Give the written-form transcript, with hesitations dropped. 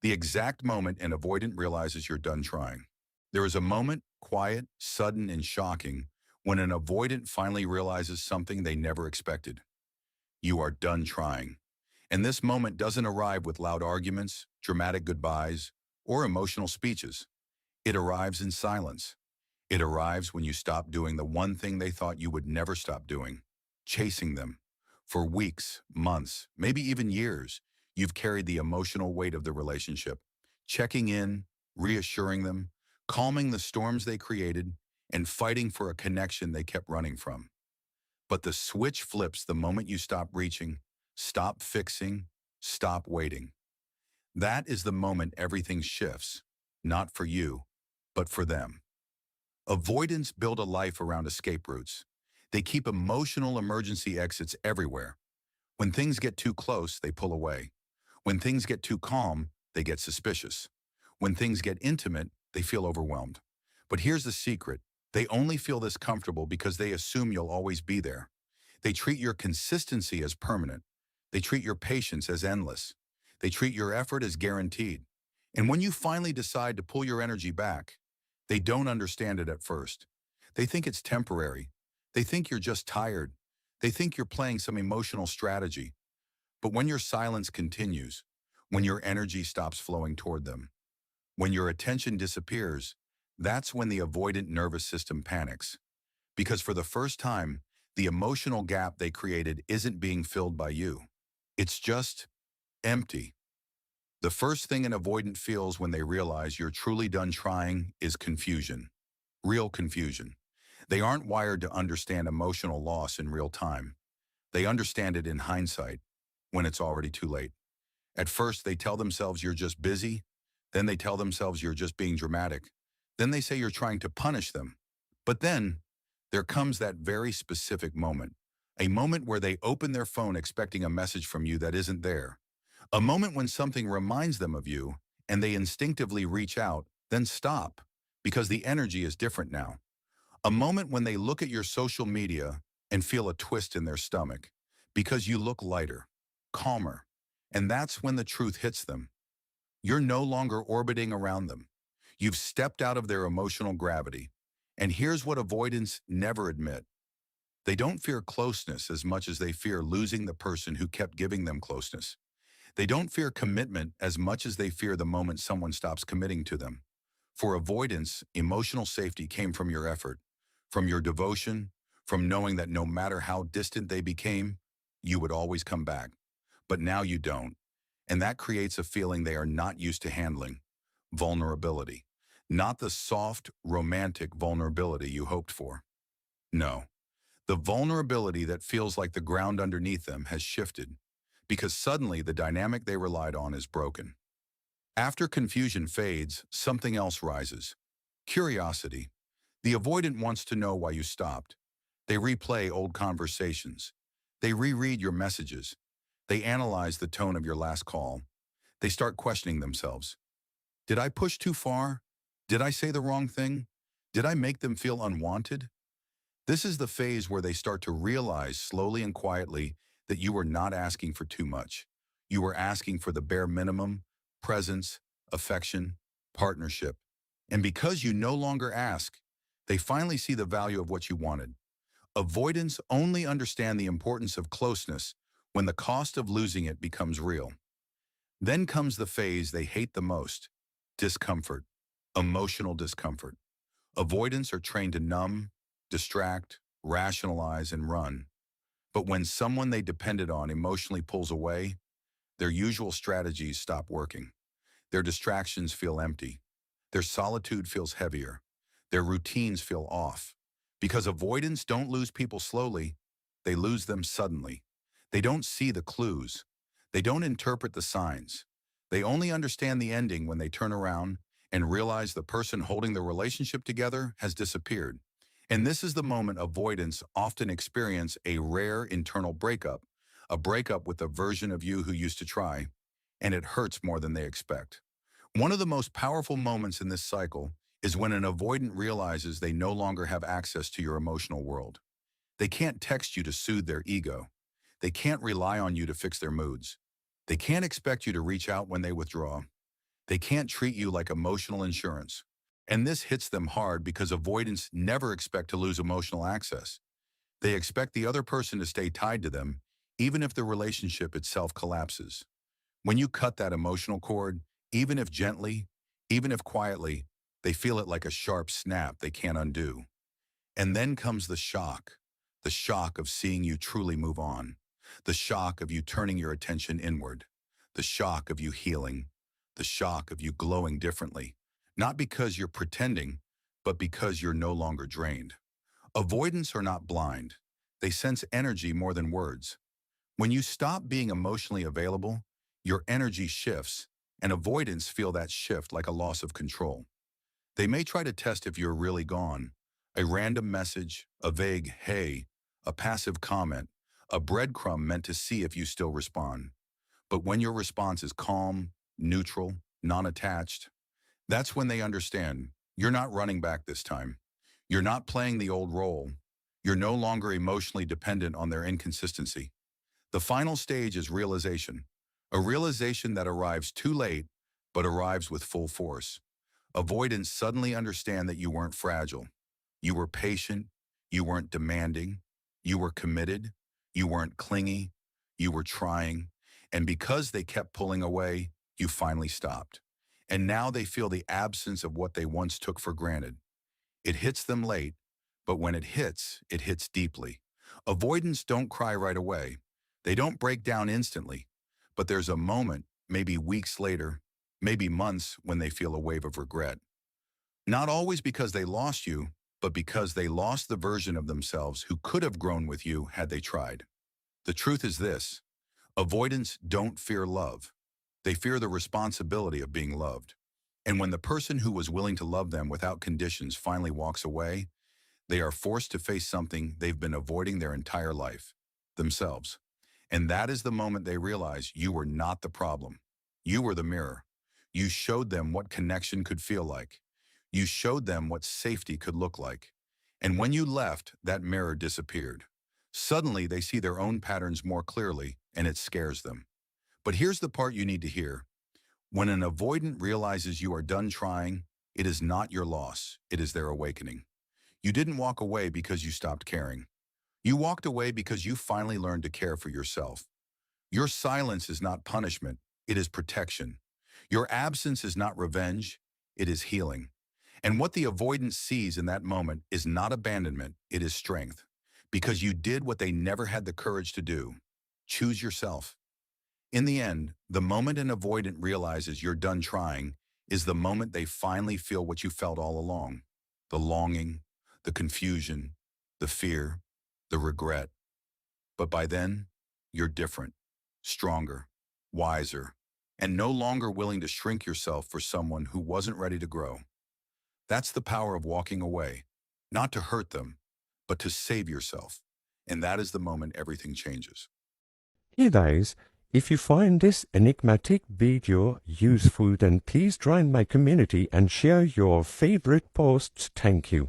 The exact moment an avoidant realizes you're done trying. There is a moment, quiet, sudden, and shocking, when an avoidant finally realizes something they never expected. You are done trying. And this moment doesn't arrive with loud arguments, dramatic goodbyes, or emotional speeches. It arrives in silence. It arrives when you stop doing the one thing they thought you would never stop doing, chasing them. For weeks, months, maybe even years, you've carried the emotional weight of the relationship, checking in, reassuring them, calming the storms they created, and fighting for a connection they kept running from. But the switch flips the moment you stop reaching, stop fixing, stop waiting. That is the moment everything shifts, not for you, but for them. Avoidants build a life around escape routes. They keep emotional emergency exits everywhere. When things get too close, they pull away. When things get too calm, they get suspicious. When things get intimate, they feel overwhelmed. But here's the secret. They only feel this comfortable because they assume you'll always be there. They treat your consistency as permanent. They treat your patience as endless. They treat your effort as guaranteed. And when you finally decide to pull your energy back, they don't understand it at first. They think it's temporary. They think you're just tired. They think you're playing some emotional strategy. But when your silence continues, when your energy stops flowing toward them, when your attention disappears, that's when the avoidant nervous system panics. Because for the first time, the emotional gap they created isn't being filled by you. It's just empty. The first thing an avoidant feels when they realize you're truly done trying is confusion. Real confusion. They aren't wired to understand emotional loss in real time. They understand it in hindsight, when it's already too late. At first, they tell themselves you're just busy. Then they tell themselves you're just being dramatic. Then they say you're trying to punish them. But then, there comes that very specific moment. A moment where they open their phone expecting a message from you that isn't there. A moment when something reminds them of you, and they instinctively reach out, then stop, because the energy is different now. A moment when they look at your social media and feel a twist in their stomach, because you look lighter, calmer, and that's when the truth hits them. You're no longer orbiting around them. You've stepped out of their emotional gravity. And here's what avoidants never admit. They don't fear closeness as much as they fear losing the person who kept giving them closeness. They don't fear commitment as much as they fear the moment someone stops committing to them. For avoidance, emotional safety came from your effort, from your devotion, from knowing that no matter how distant they became, you would always come back. But now you don't. And that creates a feeling they are not used to handling: vulnerability. Not the soft, romantic vulnerability you hoped for. No, the vulnerability that feels like the ground underneath them has shifted, because suddenly the dynamic they relied on is broken. After confusion fades, something else rises. Curiosity. The avoidant wants to know why you stopped. They replay old conversations. They reread your messages. They analyze the tone of your last call. They start questioning themselves. Did I push too far? Did I say the wrong thing? Did I make them feel unwanted? This is the phase where they start to realize slowly and quietly that you were not asking for too much. You were asking for the bare minimum: presence, affection, partnership. And because you no longer ask, they finally see the value of what you wanted. Avoidants only understand the importance of closeness when the cost of losing it becomes real. Then comes the phase they hate the most: discomfort, emotional discomfort. Avoidants are trained to numb, distract, rationalize, and run. But when someone they depended on emotionally pulls away, their usual strategies stop working. Their distractions feel empty. Their solitude feels heavier. Their routines feel off. Because avoidants don't lose people slowly, they lose them suddenly. They don't see the clues. They don't interpret the signs. They only understand the ending when they turn around and realize the person holding the relationship together has disappeared. And this is the moment avoidants often experience a rare internal breakup, a breakup with a version of you who used to try, and it hurts more than they expect. One of the most powerful moments in this cycle is when an avoidant realizes they no longer have access to your emotional world. They can't text you to soothe their ego. They can't rely on you to fix their moods. They can't expect you to reach out when they withdraw. They can't treat you like emotional insurance. And this hits them hard because avoidants never expect to lose emotional access. They expect the other person to stay tied to them, even if the relationship itself collapses. When you cut that emotional cord, even if gently, even if quietly, they feel it like a sharp snap they can't undo. And then comes the shock of seeing you truly move on, the shock of you turning your attention inward, the shock of you healing, the shock of you glowing differently, not because you're pretending, but because you're no longer drained. Avoidants are not blind. They sense energy more than words. When you stop being emotionally available, your energy shifts, and avoidants feel that shift like a loss of control. They may try to test if you're really gone. A random message, a vague hey, a passive comment, a breadcrumb meant to see if you still respond. But when your response is calm, neutral, non-attached, that's when they understand you're not running back this time. You're not playing the old role. You're no longer emotionally dependent on their inconsistency. The final stage is realization, a realization that arrives too late, but arrives with full force. Avoidants suddenly understand that you weren't fragile. You were patient. You weren't demanding. You were committed. You weren't clingy. You were trying. And because they kept pulling away, you finally stopped. And now they feel the absence of what they once took for granted. It hits them late, but when it hits deeply. Avoidants don't cry right away. They don't break down instantly. But there's a moment, maybe weeks later, maybe months, when they feel a wave of regret. Not always because they lost you, but because they lost the version of themselves who could have grown with you had they tried. The truth is this: avoidants don't fear love. They fear the responsibility of being loved. And when the person who was willing to love them without conditions finally walks away, they are forced to face something they've been avoiding their entire life: themselves. And that is the moment they realize you were not the problem. You were the mirror. You showed them what connection could feel like. You showed them what safety could look like. And when you left, that mirror disappeared. Suddenly, they see their own patterns more clearly, and it scares them. But here's the part you need to hear. When an avoidant realizes you are done trying, it is not your loss, it is their awakening. You didn't walk away because you stopped caring. You walked away because you finally learned to care for yourself. Your silence is not punishment, it is protection. Your absence is not revenge, it is healing. And what the avoidant sees in that moment is not abandonment, it is strength. Because you did what they never had the courage to do. Choose yourself. In the end, the moment an avoidant realizes you're done trying is the moment they finally feel what you felt all along: the longing, the confusion, the fear, the regret. But by then, you're different, stronger, wiser, and no longer willing to shrink yourself for someone who wasn't ready to grow. That's the power of walking away, not to hurt them, but to save yourself. And that is the moment everything changes. Hey guys, if you find this enigmatic video useful, then please join my community and share your favorite posts. Thank you.